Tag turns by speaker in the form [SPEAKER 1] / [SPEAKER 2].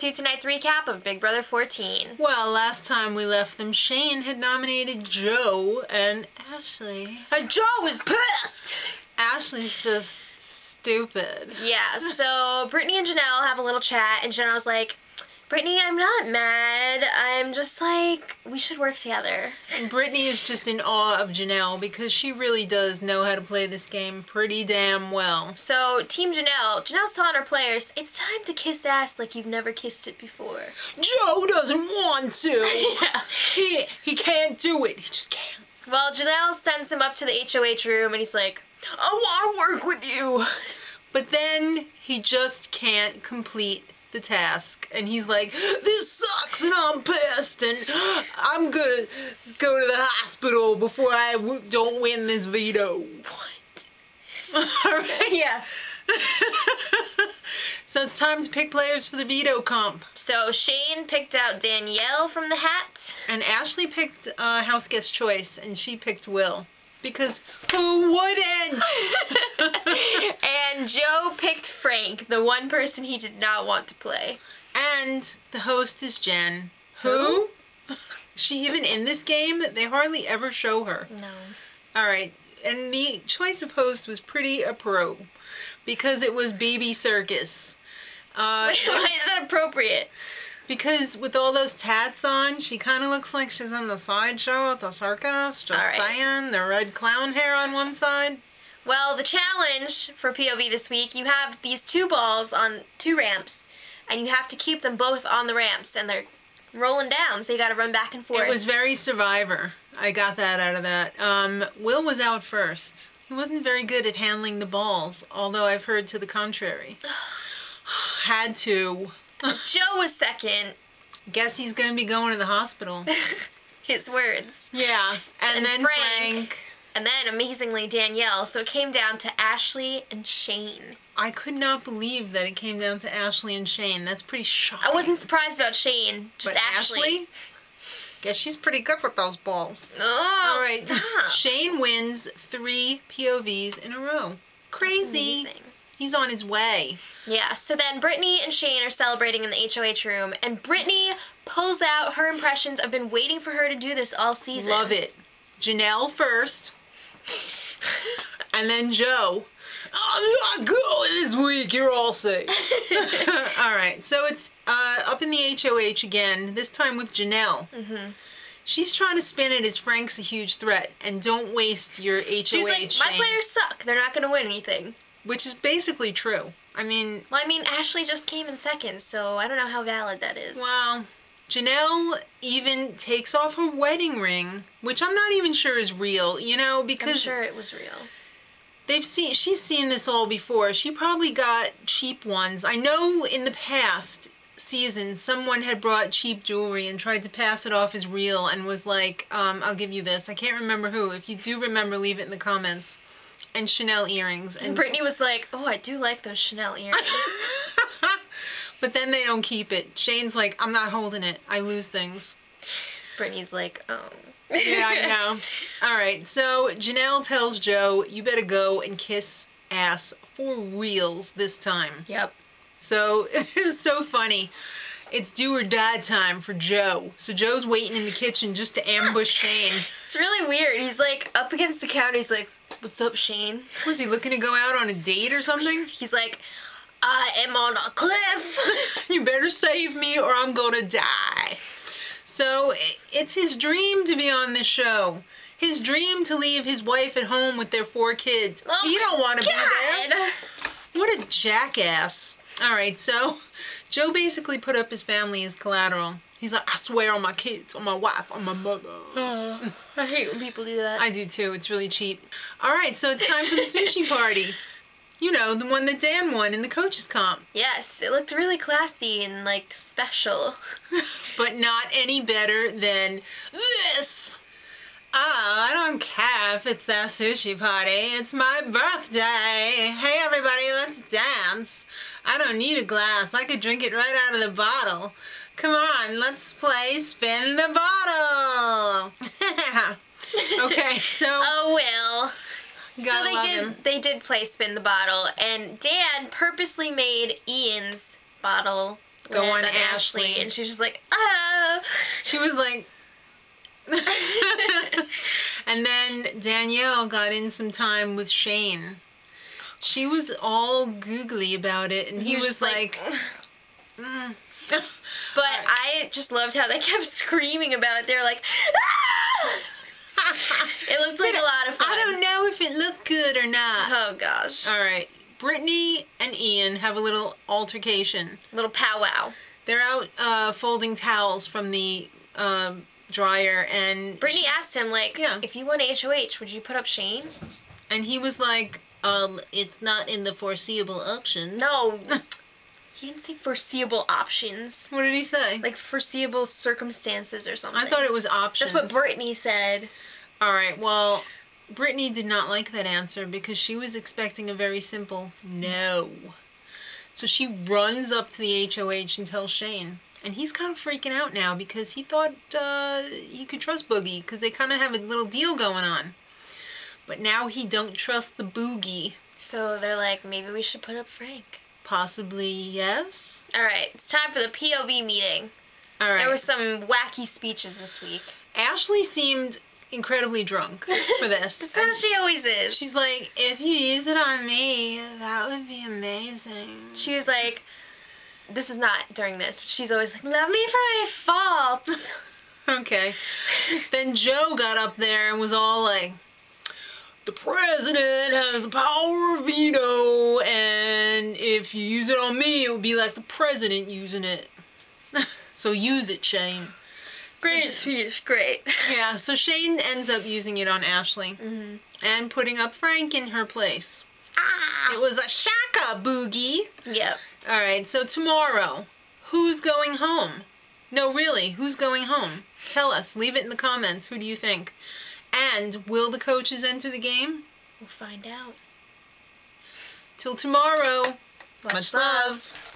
[SPEAKER 1] to tonight's recap of Big Brother 14.
[SPEAKER 2] Well, last time we left them, Shane had nominated Joe and Ashley.
[SPEAKER 1] And Joe was pissed!
[SPEAKER 2] Ashley's just stupid.
[SPEAKER 1] Yeah, so Brittany and Janelle have a little chat, and Janelle's like, Brittany, I'm not mad. I'm just like, we should work together.
[SPEAKER 2] And Brittany is just in awe of Janelle because she really does know how to play this game pretty damn well.
[SPEAKER 1] So, Team Janelle's telling her players, it's time to kiss ass like you've never kissed it before.
[SPEAKER 2] Joe doesn't want to.
[SPEAKER 1] Yeah.
[SPEAKER 2] He can't do it. He just can't.
[SPEAKER 1] Well, Janelle sends him up to the HOH room, and he's like, I want to work with you.
[SPEAKER 2] But then he just can't complete the task, and he's like, this sucks and I'm pissed and I'm gonna go to the hospital before I don't win this veto. What? Alright.
[SPEAKER 1] Yeah.
[SPEAKER 2] So it's time to pick players for the veto comp.
[SPEAKER 1] So Shane picked out Danielle from the hat.
[SPEAKER 2] And Ashley picked house guest choice, and she picked Will. Because who wouldn't?
[SPEAKER 1] And Joe picked Frank, the one person he did not want to play.
[SPEAKER 2] And the host is Jen. Who? Is she even in this game? They hardly ever show her.
[SPEAKER 1] No.
[SPEAKER 2] Alright, and the choice of host was pretty appropriate because it was Baby Circus.
[SPEAKER 1] Wait, why is that appropriate?
[SPEAKER 2] Because with all those tats on, she kind of looks like she's on the sideshow at the circus. Just saying, the red clown hair on one side.
[SPEAKER 1] Well, the challenge for POV this week, you have these two balls on two ramps, and you have to keep them both on the ramps, and they're rolling down, so you gotta run back and forth.
[SPEAKER 2] It was very Survivor. I got that out of that. Will was out first. He wasn't very good at handling the balls, although I've heard to the contrary. Had to.
[SPEAKER 1] Joe was second.
[SPEAKER 2] Guess he's gonna be going to the hospital.
[SPEAKER 1] His words.
[SPEAKER 2] Yeah, and then Frank.
[SPEAKER 1] And then, amazingly, Danielle. So it came down to Ashley and Shane.
[SPEAKER 2] I could not believe that it came down to Ashley and Shane. That's pretty shocking.
[SPEAKER 1] I wasn't surprised about Shane, just
[SPEAKER 2] but
[SPEAKER 1] Ashley.
[SPEAKER 2] Guess she's pretty good with those balls.
[SPEAKER 1] Oh,
[SPEAKER 2] all right.
[SPEAKER 1] Stop.
[SPEAKER 2] Shane wins 3 POVs in a row. Crazy. He's on his way.
[SPEAKER 1] Yeah, so then Brittany and Shane are celebrating in the HOH room, and Brittany pulls out her impressions. I've been waiting for her to do this all season.
[SPEAKER 2] Love it. Janelle first. And then Joe. I'm not going this week, you're all safe. Alright, so it's up in the HOH again, this time with Janelle. She's trying to spin it as Frank's a huge threat, and don't waste your HOH.
[SPEAKER 1] She's like, my players suck, they're not going to win anything.
[SPEAKER 2] Which is basically true. I mean...
[SPEAKER 1] Well, I mean, Ashley just came in second, so I don't know how valid that is.
[SPEAKER 2] Well, Janelle even takes off her wedding ring, which I'm not even sure is real, you know, because...
[SPEAKER 1] I'm sure it was real.
[SPEAKER 2] She's seen this all before. She probably got cheap ones. I know in the past seasons, someone had brought cheap jewelry and tried to pass it off as real and was like, I'll give you this. I can't remember who. If you do remember, leave it in the comments. And Chanel earrings.
[SPEAKER 1] And Brittany was like, oh, I do like those Chanel earrings.
[SPEAKER 2] But then they don't keep it. Shane's like, I'm not holding it. I lose things.
[SPEAKER 1] Brittany's like, oh.
[SPEAKER 2] Yeah, I know. Alright, so Janelle tells Joe, you better go and kiss ass for reals this time.
[SPEAKER 1] Yep.
[SPEAKER 2] So, it was so funny. It's do or die time for Joe. So Joe's waiting in the kitchen just to ambush Shane.
[SPEAKER 1] It's really weird. He's like up against the counter. He's like, what's up, Shane?
[SPEAKER 2] Was he looking to go out on a date or something?
[SPEAKER 1] He's like, I am on a cliff.
[SPEAKER 2] You better save me or I'm gonna die. So it's his dream to be on this show. His dream to leave his wife at home with their 4 kids.
[SPEAKER 1] Oh
[SPEAKER 2] he don't want to be there.
[SPEAKER 1] God.
[SPEAKER 2] What a jackass. Alright, so Joe basically put up his family as collateral. He's like, I swear on my kids, on my wife, on my mother.
[SPEAKER 1] I hate when people do that.
[SPEAKER 2] I do too. It's really cheap. Alright, so it's time for the sushi party. You know, the one that Dan won in the coaches comp.
[SPEAKER 1] Yes, it looked really classy and, like, special.
[SPEAKER 2] But not any better than this. Oh, I don't care if it's their sushi party. It's my birthday. Hey, everybody, let's dance. I don't need a glass. I could drink it right out of the bottle. Come on, let's play spin the bottle. Okay, so...
[SPEAKER 1] Oh, well.
[SPEAKER 2] So
[SPEAKER 1] they did play spin the bottle, and Dan purposely made Ian's bottle
[SPEAKER 2] go on
[SPEAKER 1] land
[SPEAKER 2] Ashley.
[SPEAKER 1] and she was just like, ah.
[SPEAKER 2] She was like... And then Danielle got in some time with Shane. She was all googly about it, and he was like...
[SPEAKER 1] mm. But I just loved how they kept screaming about it. They were like, ah! It looked like a lot of fun.
[SPEAKER 2] I don't know if it looked good or not.
[SPEAKER 1] Oh, gosh.
[SPEAKER 2] All right. Brittany and Ian have a little altercation.
[SPEAKER 1] Little powwow.
[SPEAKER 2] They're out folding towels from the dryer, and...
[SPEAKER 1] Brittany asked him, like,
[SPEAKER 2] yeah.
[SPEAKER 1] If you won HOH, would you put up Shane?
[SPEAKER 2] And he was like, it's not in the foreseeable options.
[SPEAKER 1] No. He didn't say foreseeable options.
[SPEAKER 2] What did he say?
[SPEAKER 1] Like foreseeable circumstances or something.
[SPEAKER 2] I thought it was options.
[SPEAKER 1] That's what Brittany said.
[SPEAKER 2] All right, well, Brittany did not like that answer because she was expecting a very simple no. So she runs up to the HOH and tells Shane. And he's kind of freaking out now because he thought he could trust Boogie because they kind of have a little deal going on. But now he don't trust the Boogie.
[SPEAKER 1] So they're like, maybe we should put up Frank.
[SPEAKER 2] Possibly yes.
[SPEAKER 1] All right, it's time for the POV meeting.
[SPEAKER 2] All right.
[SPEAKER 1] There were some wacky speeches this week.
[SPEAKER 2] Ashley seemed incredibly drunk for this.
[SPEAKER 1] That's how she always is.
[SPEAKER 2] She's like, if you use it on me, that would be amazing.
[SPEAKER 1] She was like, this is not during this, but she's always like, love me for my faults.
[SPEAKER 2] Okay. Then Joe got up there and was all like, the president has the power of veto, and if you use it on me, it would be like the president using it. So use it, Shane.
[SPEAKER 1] Great speech, great.
[SPEAKER 2] Yeah, so Shane ends up using it on Ashley and putting up Frank in her place.
[SPEAKER 1] Ah!
[SPEAKER 2] It was a shaka boogie.
[SPEAKER 1] Yep.
[SPEAKER 2] All right, so tomorrow, who's going home? No, really, who's going home? Tell us. Leave it in the comments. Who do you think? And will the coaches enter the game?
[SPEAKER 1] We'll find out.
[SPEAKER 2] Till tomorrow.
[SPEAKER 1] Much
[SPEAKER 2] love.